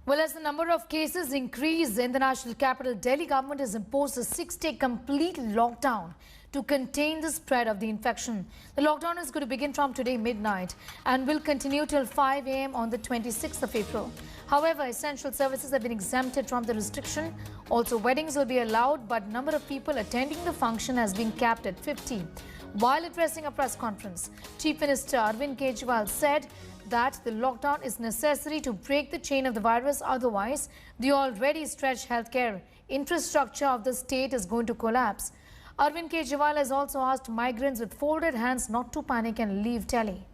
Well, as the number of cases increase in the national capital, Delhi government has imposed a 6-day complete lockdown to contain the spread of the infection. The lockdown is going to begin from today midnight and will continue till 5 a.m. on the 26th of April. However, essential services have been exempted from the restriction. Also, weddings will be allowed, but number of people attending the function has been capped at 50. While addressing a press conference, Chief Minister Arvind Kejriwal said that the lockdown is necessary to break the chain of the virus. Otherwise, the already stretched healthcare infrastructure of the state is going to collapse. Arvind Kejriwal has also asked migrants with folded hands not to panic and leave Delhi.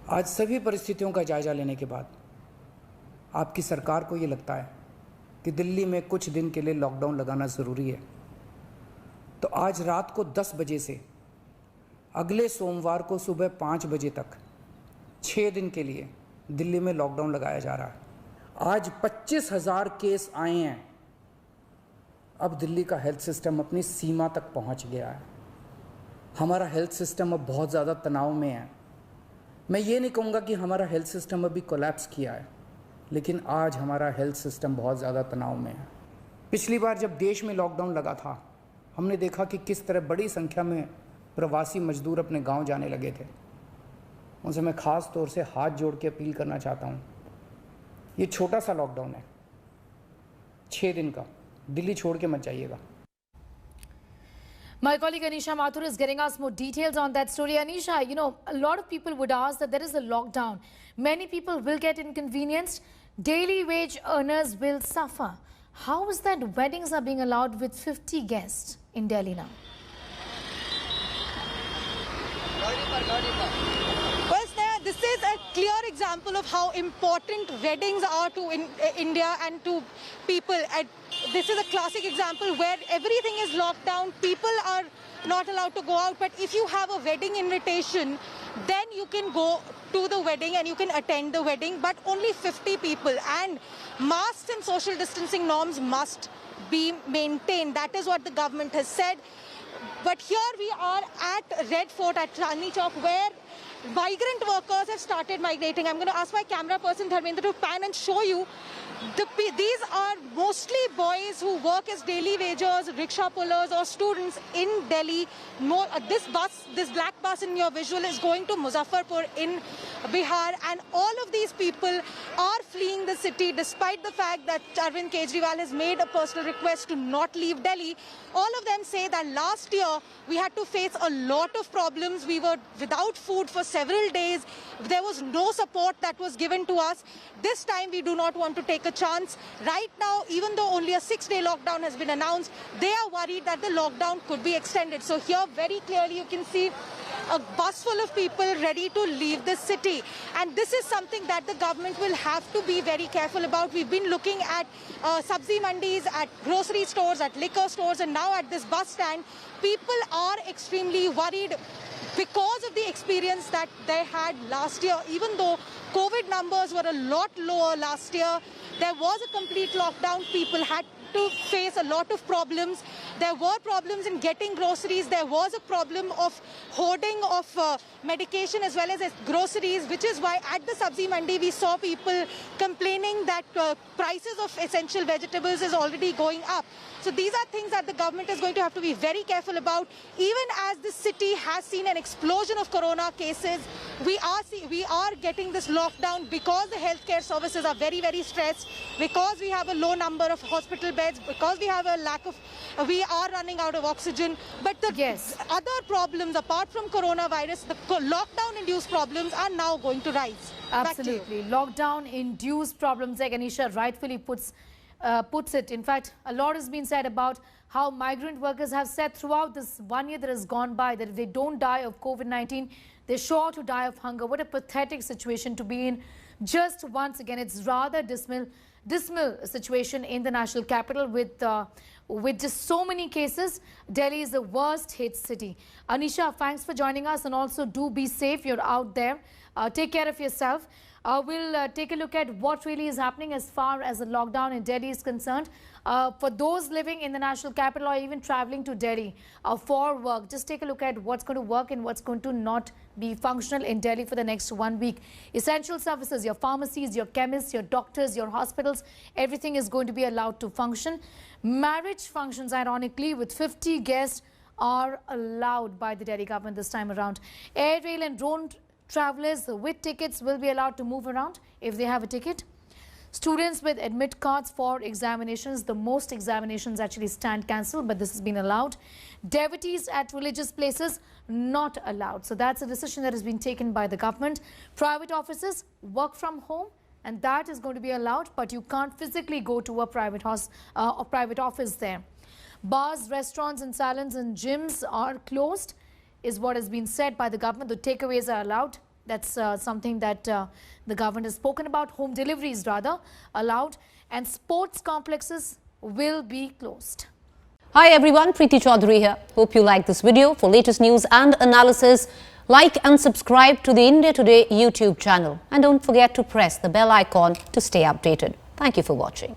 आज सभी परिस्थितियों का जायजा लेने के बाद आपकी सरकार को ये लगता है कि दिल्ली में कुछ दिन के लिए लॉकडाउन लगाना ज़रूरी है, तो आज रात को 10 बजे से अगले सोमवार को सुबह 5 बजे तक 6 दिन के लिए दिल्ली में लॉकडाउन लगाया जा रहा है। आज 25,000 केस आए हैं। अब दिल्ली का हेल्थ सिस्टम अपनी सीमा तक पहुंच गया है। हमारा हेल्थ सिस्टम अब बहुत ज़्यादा तनाव में है। मैं ये नहीं कहूँगा कि हमारा हेल्थ सिस्टम अभी कोलैप्स किया है, लेकिन आज हमारा हेल्थ सिस्टम बहुत ज़्यादा तनाव में है। पिछली बार जब देश में लॉकडाउन लगा था, हमने देखा कि किस तरह बड़ी संख्या में प्रवासी मजदूर अपने गांव जाने लगे थे। उनसे मैं ख़ास तौर से हाथ जोड़ के अपील करना चाहता हूँ, ये छोटा सा लॉकडाउन है, 6 दिन का, दिल्ली छोड़ के मत जाइएगा। My colleague Anisha Mathur is getting us more details on that story. Anisha, you know, a lot of people would ask that there is a lockdown. Many people will get inconvenienced. Daily wage earners will suffer. How is that weddings are being allowed with 50 guests in Delhi now? Well, Sneha, this is a clear example of how important weddings are to India and to people. And this is a classic example where everything is locked down. People are not allowed to go out. But if you have a wedding invitation, then you can go to the wedding and you can attend the wedding. But only 50 people. And masks and social distancing norms must be maintained. That is what the government has said. But here we are at Red Fort at Chandni Chowk, where migrant workers have started migrating. I'm going to ask my camera person Dharmendra to pan and show you. These are mostly boys who work as daily wagers, rickshaw pullers or students in Delhi. This black bus in your visual is going to Muzaffarpur in Bihar, and all of these people are fleeing the city despite the fact that Arvind Kejriwal has made a personal request to not leave Delhi. All of them say that last year we had to face a lot of problems. We were without food for several days. There was no support that was given to us. This time we do not want to take a chance. Right now, even though only a 6-day lockdown has been announced, they are worried that the lockdown could be extended. So here very clearly you can see a bus full of people ready to leave the city. And this is something that the government will have to be very careful about. We've been looking at sabzi mandis, at grocery stores, at liquor stores, and now at this bus stand. People are extremely worried because of the experience that they had last year. Even though COVID numbers were a lot lower last year, there was a complete lockdown. People had to face a lot of problems. There were problems in getting groceries. There was a problem of hoarding of medication as well as groceries, which is why at the Sabzi Mandi we saw people complaining that prices of essential vegetables is already going up. So these are things that the government is going to have to be very careful about. Even as the city has seen an explosion of corona cases, we are getting this lockdown because the healthcare services are very, very stressed, because we have a low number of hospital beds, because we have a lack of, we are running out of oxygen. But the other problems apart from coronavirus, the lockdown-induced problems are now going to rise. Absolutely. Lockdown-induced problems, like Anisha rightfully puts it. In fact, a lot has been said about how migrant workers have said throughout this 1 year that has gone by that if they don't die of COVID-19, they're sure to die of hunger. What a pathetic situation to be in. Just once again, it's rather dismal situation in the national capital with just so many cases. Delhi is the worst hit city. Anisha, thanks for joining us, and also do be safe. You're out there. Take care of yourself. We'll take a look at what really is happening as far as the lockdown in Delhi is concerned. For those living in the national capital or even traveling to Delhi for work, just take a look at what's going to work and what's going to not be functional in Delhi for the next 1 week. Essential services, your pharmacies, your chemists, your doctors, your hospitals, everything is going to be allowed to function. Marriage functions, ironically, with 50 guests are allowed by the Delhi government this time around. Air, rail and drone travelers with tickets will be allowed to move around if they have a ticket. Students with admit cards for examinations, the most examinations actually stand cancelled, but this has been allowed. Devotees at religious places not allowed. So that's a decision that has been taken by the government. Private offices, work from home, and that is going to be allowed, but you can't physically go to a private office there. Bars, restaurants and salons and gyms are closed, is what has been said by the government. The takeaways are allowed. That's something that the government has spoken about. Home deliveries rather allowed, and sports complexes will be closed. Hi everyone, Preeti Chaudhary here. Hope you like this video. For latest news and analysis, like and subscribe to the India Today YouTube channel. And don't forget to press the bell icon to stay updated. Thank you for watching.